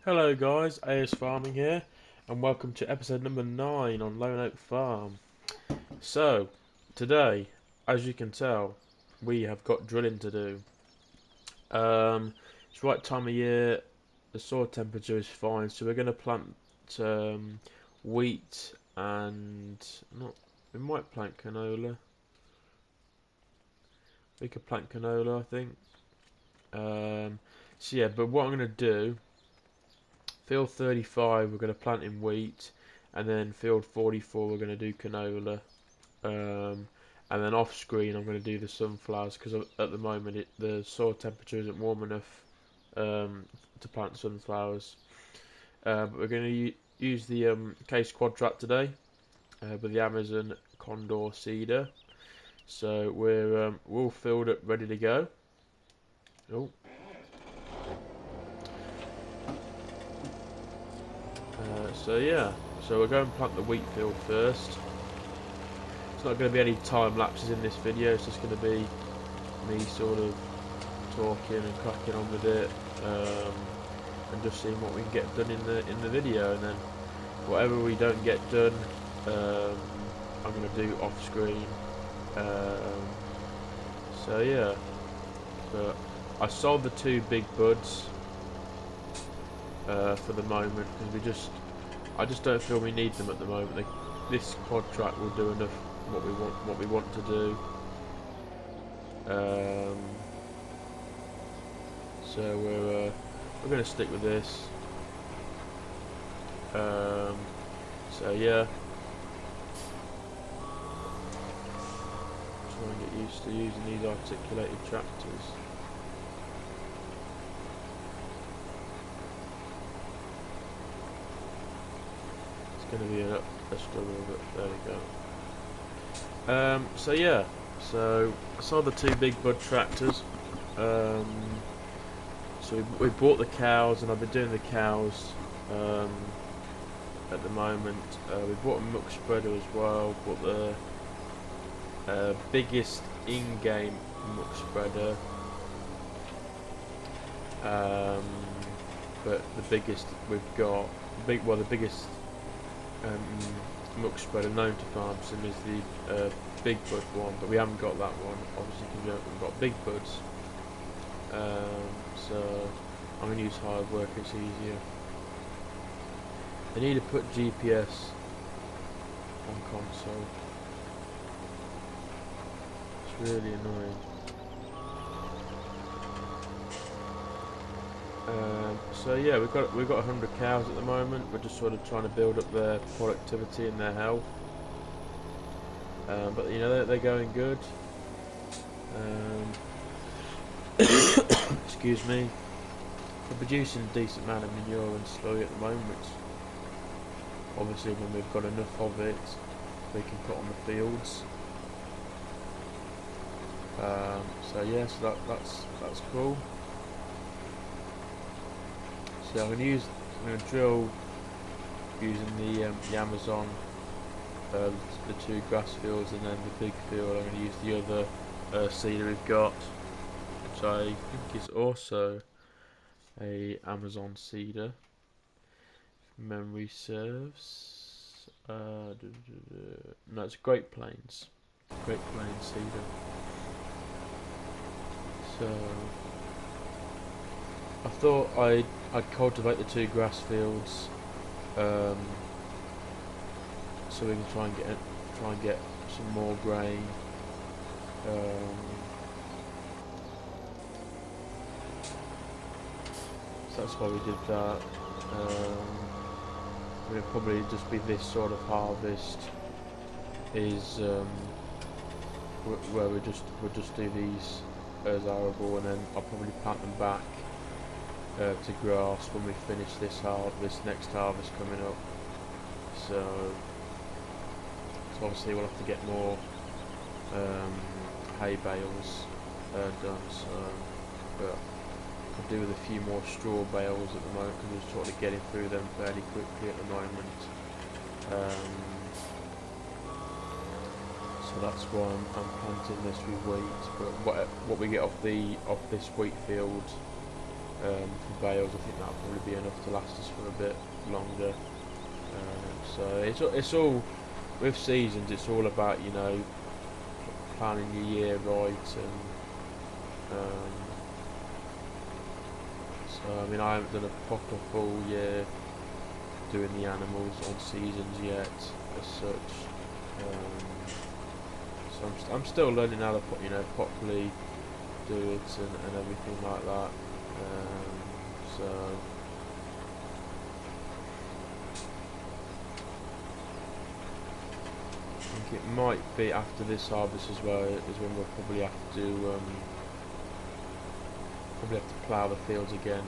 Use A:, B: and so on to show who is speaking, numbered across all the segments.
A: Hello guys, ASFarming here, and welcome to episode number 9 on Lone Oak Farm. So, today, as you can tell, we have got drilling to do. It's the right time of year, the soil temperature is fine, so we're going to plant wheat and... we might plant canola. We could plant canola, I think. So yeah, but what I'm going to do... Field 35 we're going to plant in wheat, and then field 44 we're going to do canola, and then off screen I'm going to do the sunflowers because at the moment the soil temperature isn't warm enough to plant sunflowers. But we're going to use the case quad trap today with the Amazon Condor seeder. So we're all filled up, ready to go. Oh. So yeah, so we'll go and plant the wheat field first. It's not going to be any time lapses in this video, it's just going to be me sort of talking and cracking on with it, and just seeing what we can get done in the video, and then whatever we don't get done, I'm going to do off screen. So yeah, but I sold the 2 big buds for the moment because I just don't feel we need them at the moment. This quad track will do enough what we want to do. So we're going to stick with this. So yeah, try and get used to using these articulated tractors. Going to be a struggle, but there we go. So yeah, so I saw the 2 big bud tractors. So we bought the cows, and I've been doing the cows at the moment. We bought a muck spreader as well. Bought the biggest in-game muck spreader, but the biggest we've got, the biggest muck spreader known to farm sim is the big bud one, but we haven't got that one obviously because we've got big buds. So I'm going to use hard work, it's easier. I need to put GPS on console. It's really annoying. So yeah, we've got 100 cows at the moment. We're just sort of trying to build up their productivity and their health. But you know they're going good. Excuse me. We're producing a decent amount of manure and slurry at the moment. Obviously, when we've got enough of it, we can put on the fields. So yeah, so that's cool. So I'm going to drill using the Amazon, the 2 grass fields, and then the big field. I'm going to use the other seeder we've got, which I think is also a Amazon seeder, if memory serves. No, it's Great Plains seeder. So I thought I'd cultivate the 2 grass fields, so we can try and get some more grain. So that's why we did that. It'll probably just be this sort of harvest is where we'll just do these as arable, and then I'll probably plant them back to grass when we finish this next harvest coming up. So obviously we'll have to get more hay bales done. So, but I'll do with a few more straw bales at the moment because we're sort of getting through them fairly quickly at the moment. So that's why I'm planting this with wheat. But what we get off this wheat field for bales. I think that'll probably be enough to last us for a bit longer. So it's all with seasons. It's all about, you know, planning your year right, and so I mean I haven't done a proper full year doing the animals on seasons yet as such. So I'm still learning how to properly do it and everything like that. So I think it might be after this harvest as well is when we'll probably have to plough the fields again.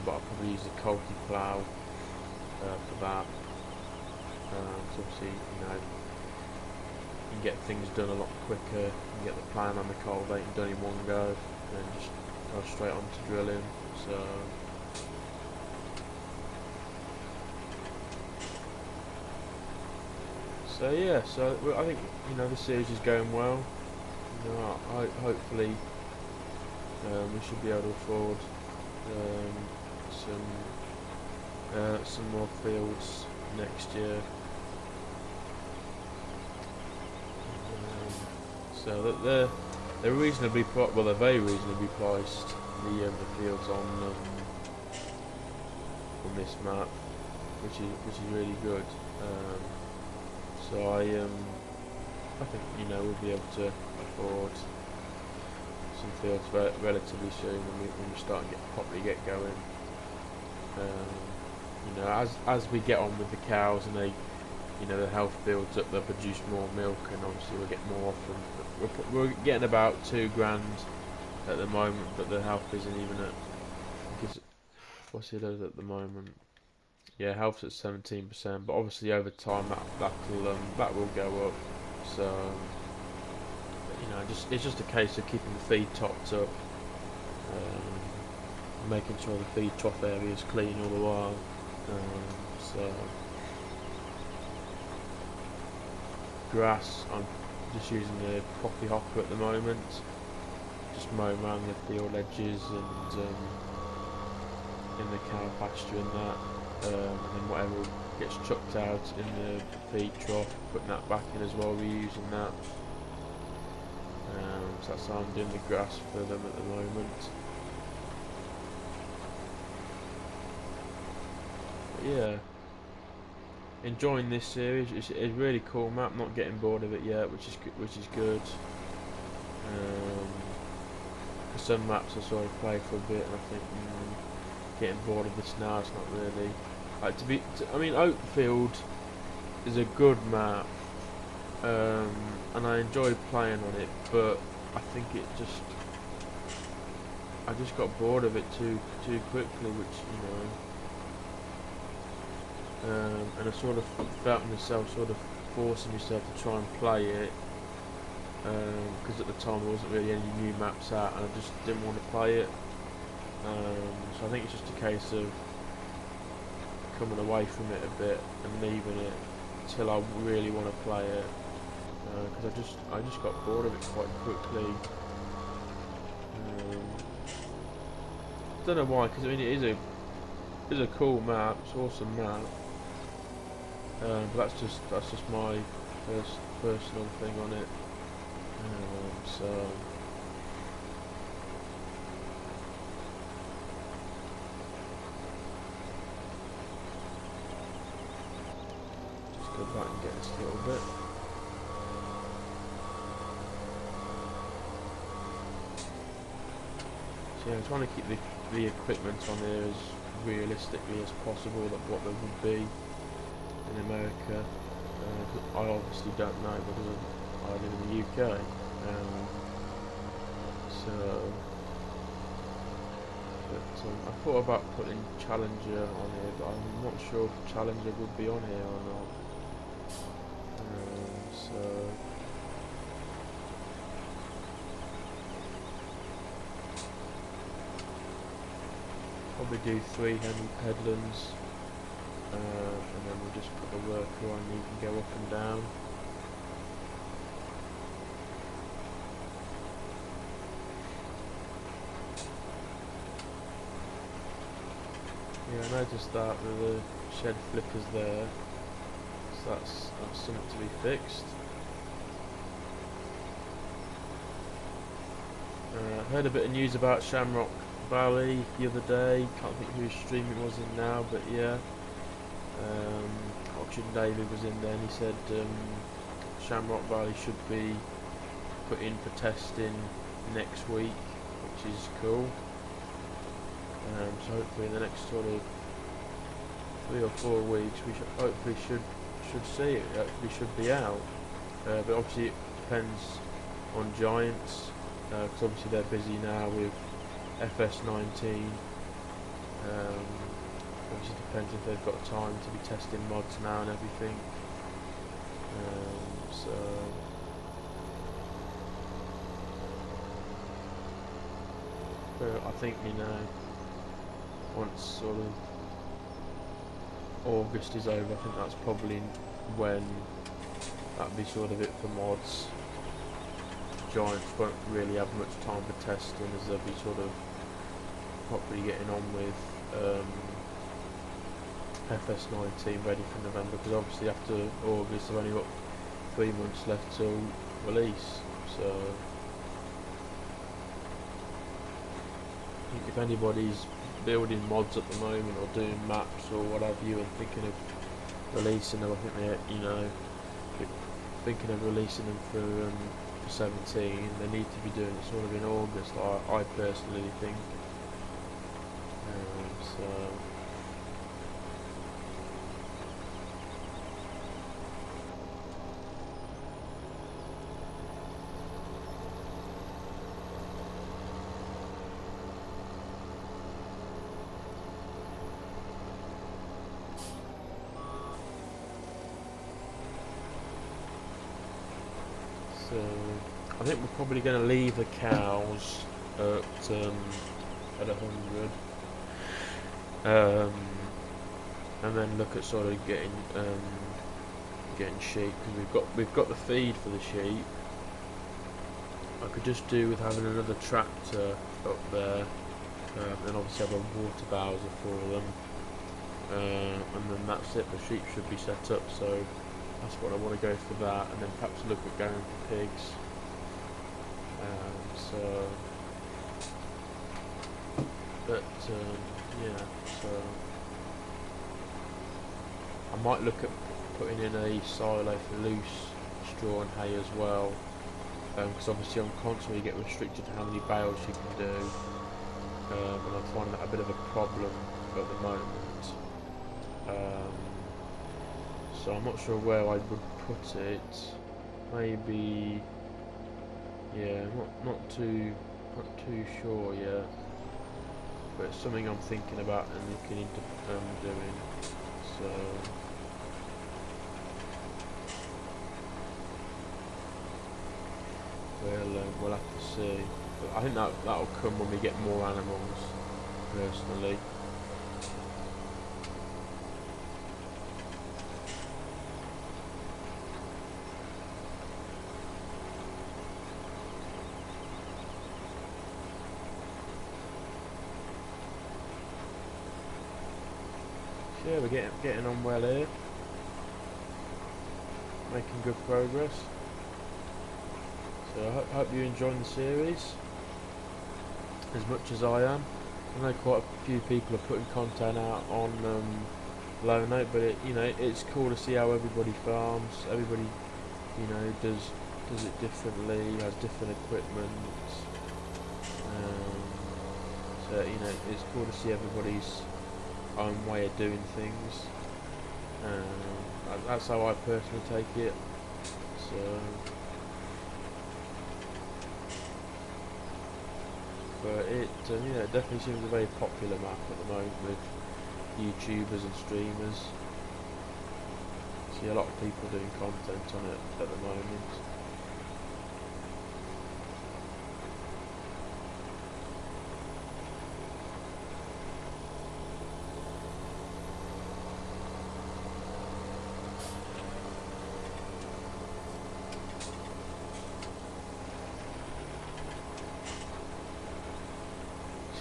A: But I'll probably use the Colty plough for that. So obviously, you know, you can get things done a lot quicker. You can get the plan and the cultivating done in one go, and then just go straight on to drilling. So yeah, so I think, you know, the series is going well. You know, hopefully we should be able to afford some more fields next year. So that they're reasonably they're very reasonably priced, the fields on this map, which is really good. So I think, you know, we'll be able to afford some fields relatively soon when we start properly get going. You know, as we get on with the cows and they, you know, the health builds up, they'll produce more milk, and obviously we'll get more off them. We're getting about £2,000 at the moment, but the health isn't even at, because what's it at the moment? Yeah, health's at 17%, but obviously over time that will go up. So you know, it's just a case of keeping the feed topped up, making sure the feed trough area is clean all the while. So grass, I'm just using the coffee hopper at the moment, just mowing around the field edges and in the cow pasture and that. And then whatever gets chucked out in the feed trough, putting that back in as well, reusing that. So that's how I'm doing the grass for them at the moment. But yeah, enjoying this series. It's a really cool map. Not getting bored of it yet, which is good. For some maps I sort of play for a bit, and I think getting bored of this now. It's not really. I mean, Oakfield is a good map, and I enjoy playing on it, but I think I just got bored of it too quickly, which, you know, and I sort of felt myself sort of forcing myself to try and play it, because at the time there wasn't really any new maps out, and I just didn't want to play it. So I think it's just a case of coming away from it a bit and leaving it till I really want to play it, because I just got bored of it quite quickly. Don't know why, because I mean it is a cool map, it's an awesome map, but that's just my personal thing on it. So go back and get this a little bit. So yeah, I'm trying to keep the equipment on here as realistically as possible, of what there would be in America. I obviously don't know because I live in the UK. But I thought about putting Challenger on here, but I'm not sure if Challenger would be on here or not. So probably do 3 headlands, and then we'll just put the worker on. You can go up and down. Yeah, I noticed that with the shed flickers there, so that's something to be fixed. Heard a bit of news about Shamrock Valley the other day. Can't think whose stream it was in now, but yeah. Auction David was in there and he said Shamrock Valley should be put in for testing next week, which is cool. So hopefully in the next sort of 3 or 4 weeks we should see it. Hopefully should be out. But obviously it depends on Giants, because obviously they're busy now with FS19. Obviously depends if they've got time to be testing mods now and everything. But I think, you know, once sort of August is over, I think that's probably when that'll be sort of it for mods. Giants won't really have much time for testing, as they'll be sort of properly getting on with FS19 ready for November, because obviously after August they've only got 3 months left till release. So I think if anybody's building mods at the moment or doing maps or what have you and thinking of releasing them, I think they're, you know, thinking of releasing them for 17, they need to be doing it sort of in August, I personally think. So I think we're probably going to leave the cows at 100, and then look at sort of getting sheep, because we've got the feed for the sheep. I could just do with having another tractor up there, and obviously have a water bowser for them, and then that's it. The sheep should be set up, so that's what I want to go for that, and then perhaps look at going for pigs. Yeah, so I might look at putting in a silo for loose straw and hay as well, because obviously I'm constantly getting restricted to how many bales you can do, and I'm finding that a bit of a problem at the moment. So I'm not sure where I would put it. Maybe, yeah, not too sure yet. But it's something I'm thinking about and looking into doing. So we'll have to see. But I think that'll come when we get more animals, personally. Yeah, we're getting on well here, making good progress. So I hope you're enjoying the series as much as I am. I know quite a few people are putting content out on Low Note, but it's cool to see how everybody farms. Everybody, does it differently, has different equipment. So it's cool to see everybody's own way of doing things. That's how I personally take it. So, but it definitely seems a very popular map at the moment with YouTubers and streamers. See a lot of people doing content on it at the moment.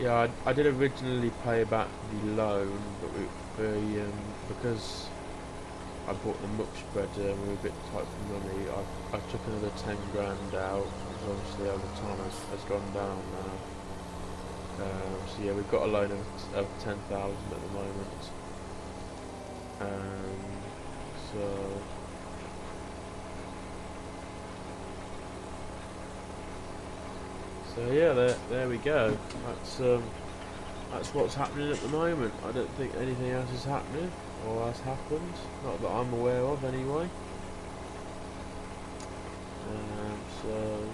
A: Yeah, I did originally pay back the loan, but because I bought the muck spreader and we were a bit tight for money, I took another 10 grand out, because obviously over time has gone down now. So yeah, we've got a loan of 10,000 at the moment. So yeah, there we go. That's what's happening at the moment. I don't think anything else is happening or has happened, not that I'm aware of anyway. So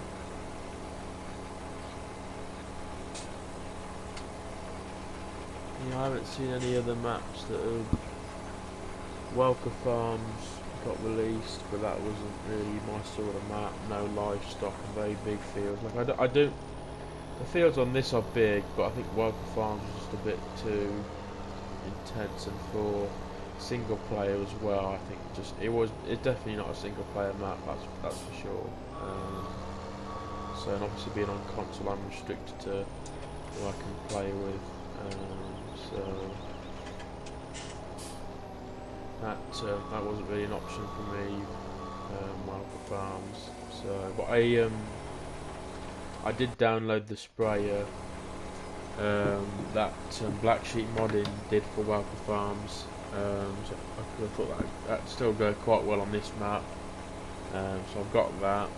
A: yeah, I haven't seen any other maps that have Welker Farms got released, but that wasn't really my sort of map. No livestock and very big fields. Like I don't. The fields on this are big, but I think Welker Farms is just a bit too intense, and for single player as well. I think it's definitely not a single player map. That's for sure. So and obviously being on console, I'm restricted to who I can play with. So that wasn't really an option for me. Welker Farms. So, but I did download the sprayer that Black Sheep Modding did for Welker Farms. So I could have thought that'd still go quite well on this map. So I've got that.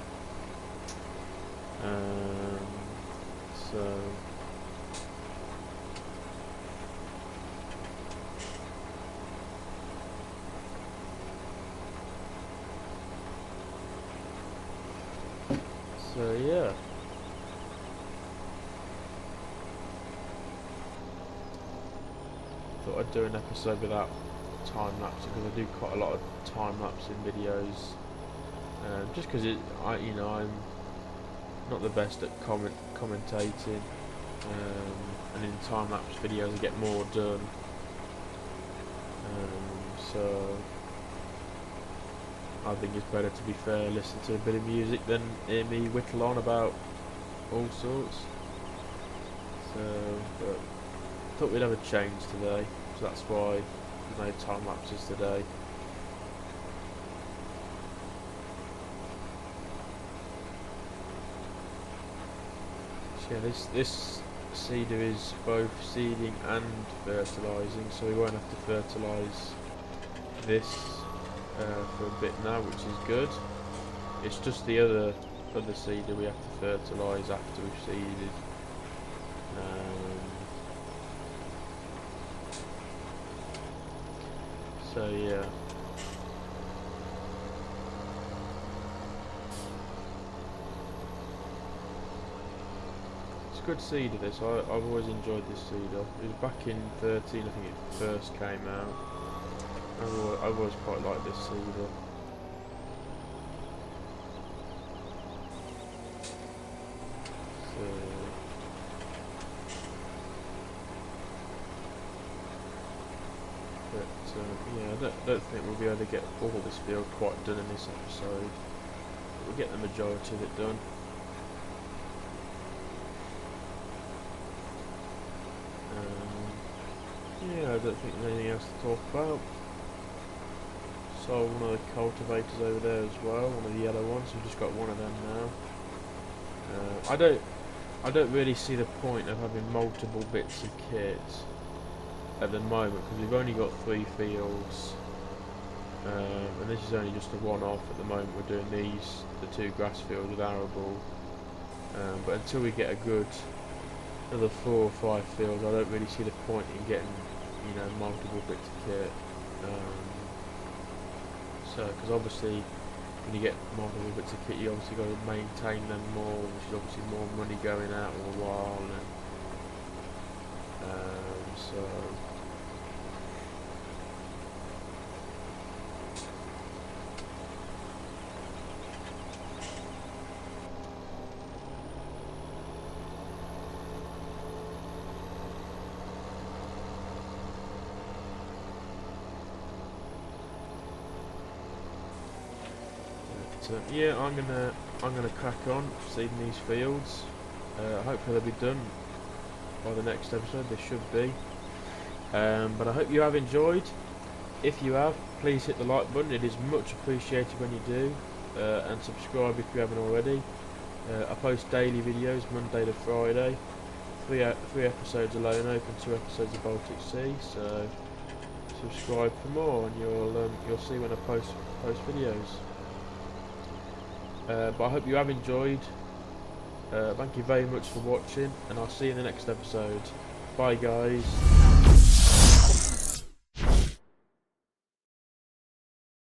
A: So yeah. Thought I'd do an episode without time lapse, because I do quite a lot of time lapsing videos. Just because I'm not the best at commentating, and in time lapse videos I get more done. So I think it's better, to be fair, listen to a bit of music than hear me whittle on about all sorts. So, but I thought we'd have a change today, so that's why there's no time lapses today. So yeah, this seeder is both seeding and fertilising, so we won't have to fertilise this for a bit now, which is good. It's just the other seeder we have to fertilise after we've seeded. So yeah. It's a good seeder this. I've always enjoyed this seeder. It was back in 13 I think it first came out. I've always quite liked this seeder. Yeah, I don't think we'll be able to get all this field quite done in this episode. We'll get the majority of it done. Yeah, I don't think there's anything else to talk about. Sold one of the cultivators over there as well, one of the yellow ones. We've just got one of them now. I don't really see the point of having multiple bits of kit at the moment, because we've only got 3 fields, and this is only just a one-off at the moment. We're doing the 2 grass fields with arable, but until we get a good another 4 or 5 fields, I don't really see the point in getting multiple bits of kit. Because obviously when you get multiple bits of kit, you obviously got to maintain them more, which is obviously more money going out all the while, and so. Yeah, I'm gonna crack on seeding these fields. Hopefully they'll be done by the next episode. There should be. But I hope you have enjoyed. If you have, please hit the like button. It is much appreciated when you do. And subscribe if you haven't already. I post daily videos, Monday to Friday. Three episodes of Lone Oak and 2 episodes of Baltic Sea. So subscribe for more, and you'll see when I post videos. But I hope you have enjoyed. Thank you very much for watching, and I'll see you in the next episode. Bye guys.